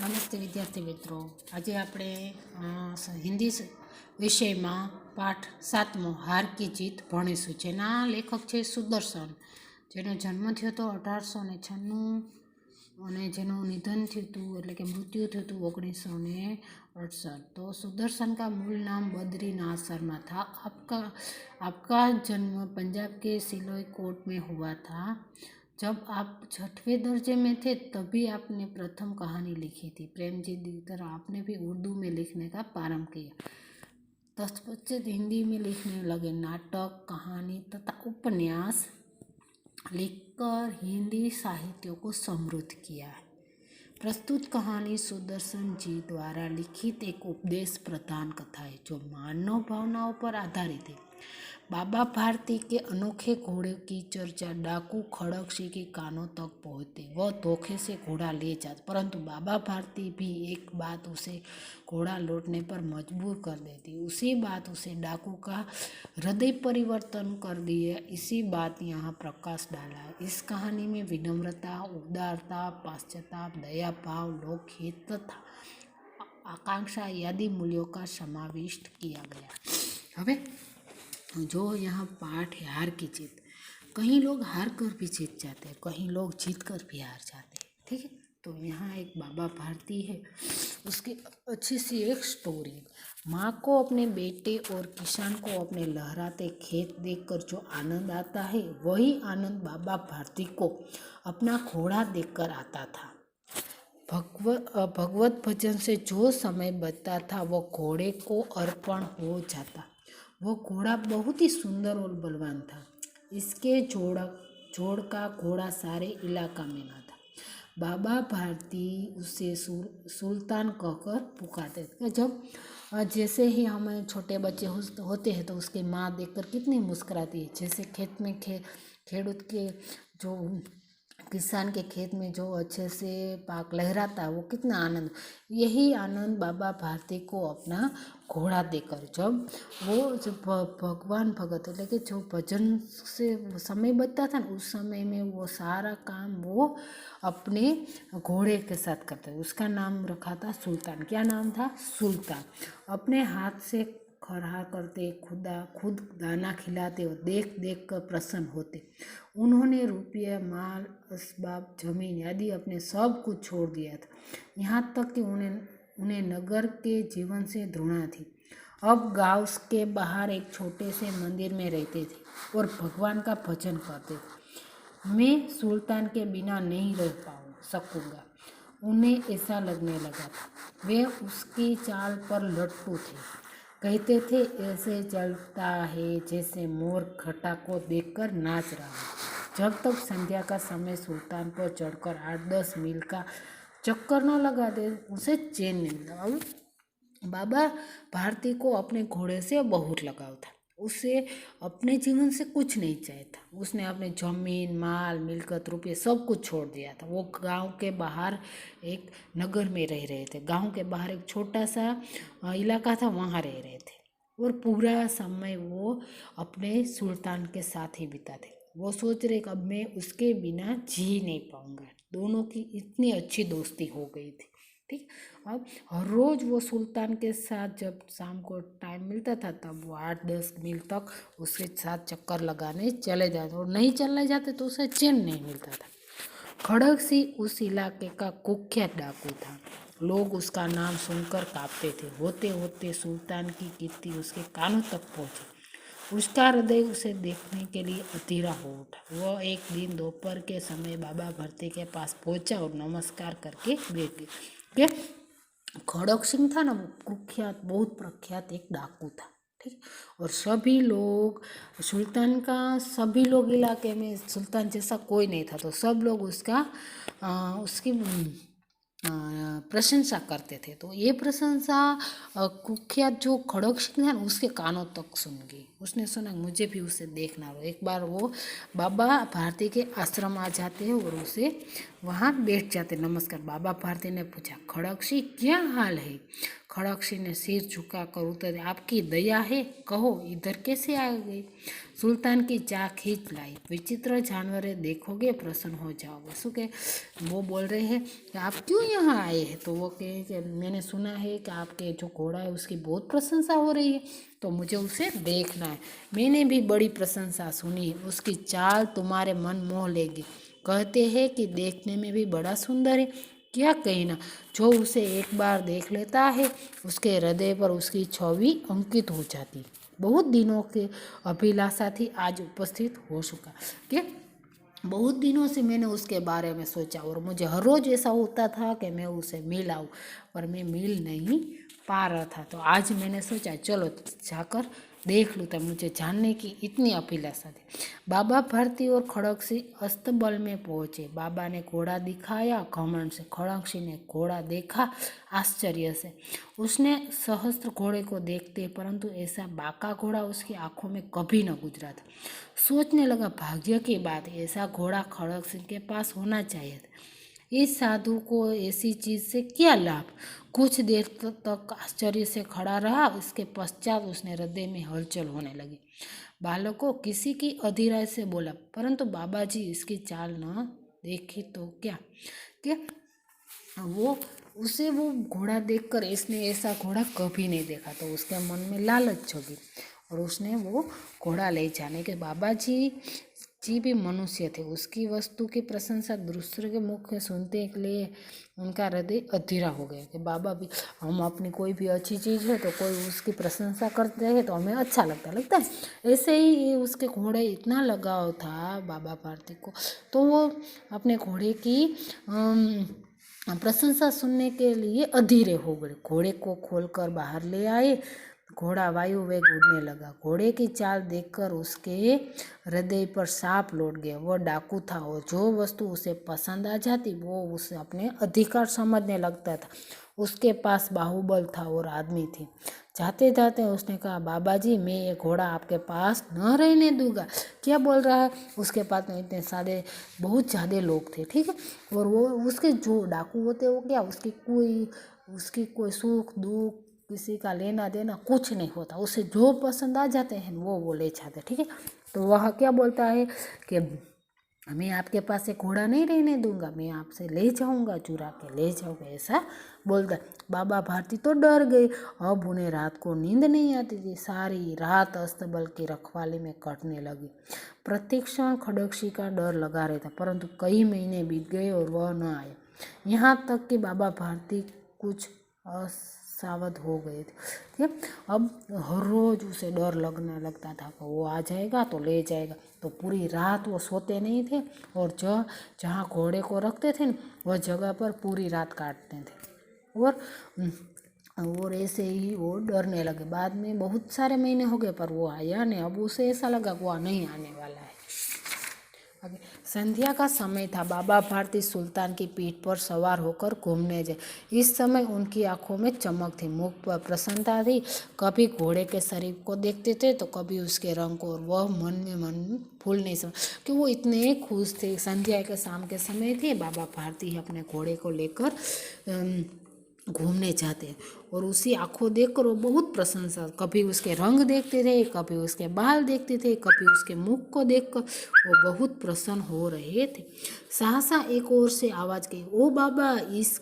નમસ્તે વિદ્યાર્થી મિત્રો, આજે આપણે હિન્દી વિષયમાં પાઠ 7મો હાર કી જીત ભણીશું. જેના લેખક છે સુદર્શન, જેનો જન્મ થયો હતો 1896 અને જેનું નિધન થયું હતું એટલે કે મૃત્યુ થયું હતું 1968. तो सुदर्शन का मूल नाम बद्रीनाथ शर्मा था. आपका जन्म पंजाब के सिलोई कोट में हुआ था. जब आप 6वें दर्जे में थे तभी आपने प्रथम कहानी लिखी थी. प्रेमजीत की तरह आपने भी उर्दू में लिखने का प्रारंभ किया. तत्पश्चात हिंदी में लिखने लगे. नाटक, कहानी तथा उपन्यास लिखकर हिंदी साहित्य को समृद्ध किया है. प्रस्तुत कहानी सुदर्शन जी द्वारा लिखित एक उपदेश प्रधान कथा है जो मानव भावनाओं पर आधारित है. बाबा भारती के अनोखे घोड़े की चर्चा डाकू खड़क सिंह के कानों तक पहुँचती. वह धोखे से घोड़ा ले जाते, परंतु बाबा भारती भी एक बात उसे घोड़ा लौटने पर मजबूर कर देती. उसी बात उसे डाकू का हृदय परिवर्तन कर दिया. इसी बात यहाँ प्रकाश डाला है. इस कहानी में विनम्रता, उदारता, पाश्चाताप, दया भाव, लोकहित तथा आकांक्षा आदि मूल्यों का समाविष्ट किया गया. हवे जो यहाँ पाठ है हार की जीत. कहीं लोग हार कर भी जीत जाते हैं, कहीं लोग जीत कर भी हार जाते हैं. ठीक है, तो यहाँ एक बाबा भारती है, उसकी अच्छी सी एक स्टोरी. माँ को अपने बेटे और किसान को अपने लहराते खेत देखकर जो आनंद आता है वही आनंद बाबा भारती को अपना घोड़ा देखकर आता था. भगवत भजन से जो समय बचता था वो घोड़े को अर्पण हो जाता. वो घोड़ा बहुत ही सुंदर और बलवान था. इसके जोड़ का घोड़ा सारे इलाका में न था. बाबा भारती उसे सुल्तान कहकर पुकारते थे. जब जैसे ही हमें छोटे बच्चे होते हैं तो उसकी माँ देखकर कितनी मुस्कुराती है. जैसे खेत में खेड़ूत के जो किसान के खेत में जो अच्छे से पाक लहराता है वो कितना आनंद, यही आनंद बाबा भारती को अपना घोड़ा देकर जब वो भगवान भगत એટલે કે जो भजन से समय बचता था ना उस समय में वो सारा काम वो अपने घोड़े के साथ करता है. उसका नाम रखा था सुल्तान. क्या नाम था? सुल्तान. अपने हाथ से खरहा करते, खुद दाना खिलाते और देख देख कर प्रसन्न होते. उन्होंने रुपये, माल, असबाब, जमीन आदि अपने सब कुछ छोड़ दिया था. यहाँ तक कि उन्हें नगर के जीवन से घृणा थी. अब गांव के बाहर एक छोटे से मंदिर में रहते थे और भगवान का भजन करते थे. मैं सुल्तान के बिना नहीं रह सकूँगा, उन्हें ऐसा लगने लगा था. वे उसकी चाल पर लट्टू थे. कहते थे ऐसे चलता है जैसे मोर घटा को देखकर नाच रहा है. जब तक संध्या का समय सुल्तान पर चढ़कर 8-10 मील का चक्कर न लगा दे उसे चैन नहीं मिला. बाबा भारती को अपने घोड़े से बहुत लगाव था. उसे अपने जीवन से कुछ नहीं चाहिए था. उसने अपने जमीन, माल, मिलकत, रुपये सब कुछ छोड़ दिया था. वो गांव के बाहर एक नगर में रह रहे थे. गांव के बाहर एक छोटा सा इलाका था, वहाँ रह रहे थे और पूरा समय वो अपने सुल्तान के साथ ही बिताते. वो सोच रहे कि अब मैं उसके बिना जी नहीं पाऊंगा. दोनों की इतनी अच्छी दोस्ती हो गई थी. ठीक. अब हर रोज़ वो सुल्तान के साथ जब शाम को टाइम मिलता था तब वो 8-10 मील तक उसके साथ चक्कर लगाने चले जाते और नहीं चलने जाते तो उसे चैन नहीं मिलता था. खड़क सिंह उस इलाके का कुख्यात डाकू था. लोग उसका नाम सुनकर कांपते थे. होते होते सुल्तान की कीर्ति उसके कानों तक पहुंची. उसका हृदय उसे देखने के लिए अधीरा हो उठा. वह एक दिन दोपहर के समय बाबा भारती के पास पहुंचा और नमस्कार करके बैठ गया. खड़क सिंह था ना, वो कुख्यात बहुत प्रख्यात एक डाकू था. ठीक. और सभी लोग सभी लोग इलाके में सुल्तान जैसा कोई नहीं था तो सब लोग उसकी प्रशंसा करते थे. तो ये प्रशंसा कुख्यात जो खड़क सिंह था ना उसके कानों तक सुन गई. उसने सुना मुझे भी उसे देखना हो। एक बार वो बाबा भारती के आश्रम आ जाते हैं और उसे वहाँ बैठ जाते। नमस्कार। बाबा भारती ने पूछा, खड़गसी क्या हाल है? खड़गसी ने सिर झुकाकर उत्तर, आपकी दया है, कहो इधर कैसे आ गई? सुल्तान की चाह खींच लाई, विचित्र जानवरे देखोगे प्रसन्न हो जाओगे। शू के वो बोल रहे हैं कि आप क्यों यहाँ आए हैं? तो वो कहे कि मैंने सुना है कि आपके जो घोड़ा है उसकी बहुत प्रशंसा हो रही है, तो मुझे उसे देखना है। मैंने भी बड़ी प्रशंसा सुनी है, उसकी चाल तुम्हारे मन मोह लेगी। कहते हैं कि देखने में भी बड़ा सुंदर है। क्या कहना, जो उसे एक बार देख लेता है उसके हृदय पर उसकी छवि अंकित हो जाती। बहुत दिनों के अभिलाषा थी, आज उपस्थित हो चुका कि बहुत दिनों से मैंने उसके बारे में सोचा और मुझे हर रोज़ ऐसा होता था कि मैं उसे मिल आऊँ, पर मैं मिल नहीं पा रहा था। तो आज मैंने सोचा चलो जाकर देख लूँ, तब मुझे जानने की इतनी अभिलाषा थी। बाबा भारती और खड़गसी अस्तबल में पहुँचे। बाबा ने घोड़ा दिखाया घमंड से, खड़गसी ने घोड़ा देखा आश्चर्य से। उसने सहस्त्र घोड़े को देखते, परंतु ऐसा बाका घोड़ा उसकी आंखों में कभी न गुजरा था। सोचने लगा, भाग्य की बात है, ऐसा घोड़ा खड़गसी के पास होना चाहिए था। इस साधु को ऐसी चीज से क्या लाभ? कुछ देर तक आश्चर्य से खड़ा रहा। उसके पश्चात उसने हृदय में हलचल होने लगी। बालकों, किसी की अधीराय से बोला, परंतु बाबा जी इसकी चाल न देखी तो क्या वो उसे वो घोड़ा देखकर इसने ऐसा घोड़ा कभी नहीं देखा, तो उसके मन में लालच जगी और उसने वो घोड़ा ले जाने के बाबा जी भी मनुष्य थे। उसकी वस्तु की प्रशंसा दूसरे के मुख से सुनते के लिए उनका हृदय अधीरा हो गया कि बाबा भी, हम अपनी कोई भी अच्छी चीज़ है तो कोई उसकी प्रशंसा करते हैं तो हमें अच्छा लगता है। ऐसे ही उसके घोड़े इतना लगाव था बाबा भारती को, तो वो अपने घोड़े की प्रशंसा सुनने के लिए अधीरे हो गए। घोड़े को खोलकर बाहर ले आए। घोड़ा वायु वेग उड़ने लगा। घोड़े की चाल देखकर उसके हृदय पर सांप लौट गया। वह डाकू था और जो वस्तु उसे पसंद आ जाती वो उसे अपने अधिकार समझने लगता था। उसके पास बाहुबल था और आदमी थी। जाते जाते उसने कहा, बाबा जी मैं ये घोड़ा आपके पास न रहने दूंगा। क्या बोल रहा है? उसके पास में इतने सारे बहुत ज़्यादा लोग थे, ठीक है, और वो उसके जो डाकू होते वो क्या उसकी कोई सुख दुख किसी का लेना देना कुछ नहीं होता। उसे जो पसंद आ जाते हैं वो ले जाते, ठीक है। तो वह क्या बोलता है कि मैं आपके पास से घोड़ा नहीं रहने दूंगा, मैं आपसे ले जाऊंगा, चुरा के ले जाऊंगा, ऐसा बोलता। बाबा भारती तो डर गए। अब उन्हें रात को नींद नहीं आती थी। सारी रात अस्तबल की रखवाली में कटने लगी। प्रत्येक क्षण खड़गसी का डर लगा रहता, परंतु कई महीने बीत गए और वह न आया। यहाँ तक कि बाबा भारती कुछ सावध हो गए थे। अब हर रोज उसे डर लगने लगता था कि वो आ जाएगा तो ले जाएगा। तो पूरी रात वो सोते नहीं थे और जहाँ घोड़े को रखते थे न वह जगह पर पूरी रात काटते थे और ऐसे ही वो डरने लगे। बाद में बहुत सारे महीने हो गए पर वो आया नहीं। अब उसे ऐसा लगा कि वह नहीं आने वाला है। संध्या का समय था। बाबा भारती सुल्तान की पीठ पर सवार होकर घूमने गए। इस समय उनकी आंखों में चमक थी, मुख पर प्रसन्नता थी। कभी घोड़े के शरीर को देखते थे तो कभी उसके रंग को, और वह मन फूल नहीं समझ कि वो इतने खुश थे। संध्या के शाम के समय थे। बाबा भारती अपने घोड़े को लेकर घूमने जाते और उसी आंखों देखकर वो बहुत प्रशंसा, कभी उसके रंग देखते थे, कभी उसके बाल देखते थे, कभी उसके मुख को देखकर वो बहुत प्रसन्न हो रहे थे। सहसा एक ओर से आवाज गई, ओ बाबा, इस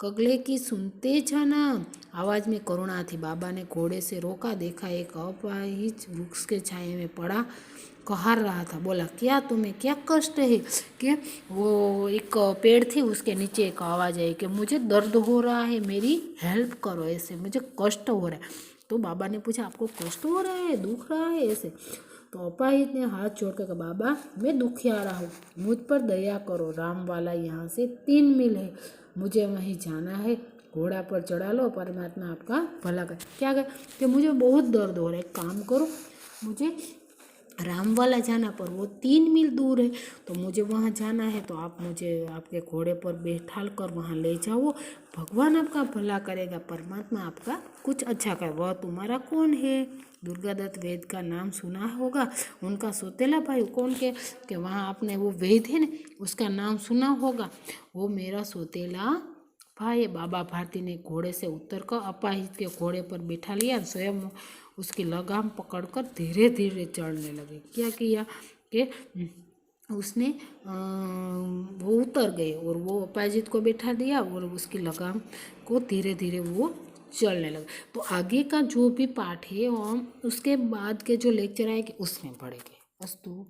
कगले की सुनते छ ना। आवाज में करुणा थी। बाबा ने घोड़े से रोका। देखा एक अपाहिज वृक्ष के छाये में पड़ा कहार रहा था। बोला, क्या तुम्हें क्या कष्ट है? कि वो एक पेड़ थी, उसके नीचे एक आवाज़ आई कि मुझे दर्द हो रहा है, मेरी हेल्प करो, ऐसे मुझे कष्ट हो रहा है। तो बाबा ने पूछा, आपको कष्ट हो रहा है, दुख रहा है ऐसे? तो अपाहिज ने हाथ छोड़कर कहा, बाबा मैं दुखिया रहा हूँ, मुझ पर दया करो। राम वाला यहाँ से 3 मील है, मुझे वहीं जाना है, घोड़ा पर चढ़ा लो, परमात्मा आपका भला करे। क्या कहे कि मुझे बहुत दर्द हो रहा है, काम करो, मुझे राम वाला जाना पर वो 3 मील दूर है, तो मुझे वहाँ जाना है, तो आप मुझे आपके घोड़े पर बैठाल कर वहाँ ले जाओ। भगवान आपका भला करेगा, परमात्मा आपका कुछ अच्छा कर। वह तुम्हारा कौन है? दुर्गादत्त वैद का नाम सुना होगा, उनका सौतेला भाई कौन के वहाँ आपने वो वैद है ना, उसका नाम सुना होगा। वो मेरा सौतेला भाई। बाबा भारती ने घोड़े से उतरकर अपाहिज के घोड़े पर बिठा लिया, स्वयं उसकी लगाम पकड़कर धीरे धीरे चढ़ने लगे। क्या किया कि उसने वो उतर गए और वो अपाहिज को बैठा दिया और उसकी लगाम को धीरे धीरे वो चलने लगे। तो आगे का जो भी पाठ है हम उसके बाद के जो लेक्चर आएंगे उसमें पढ़ेंगे। अस्तु।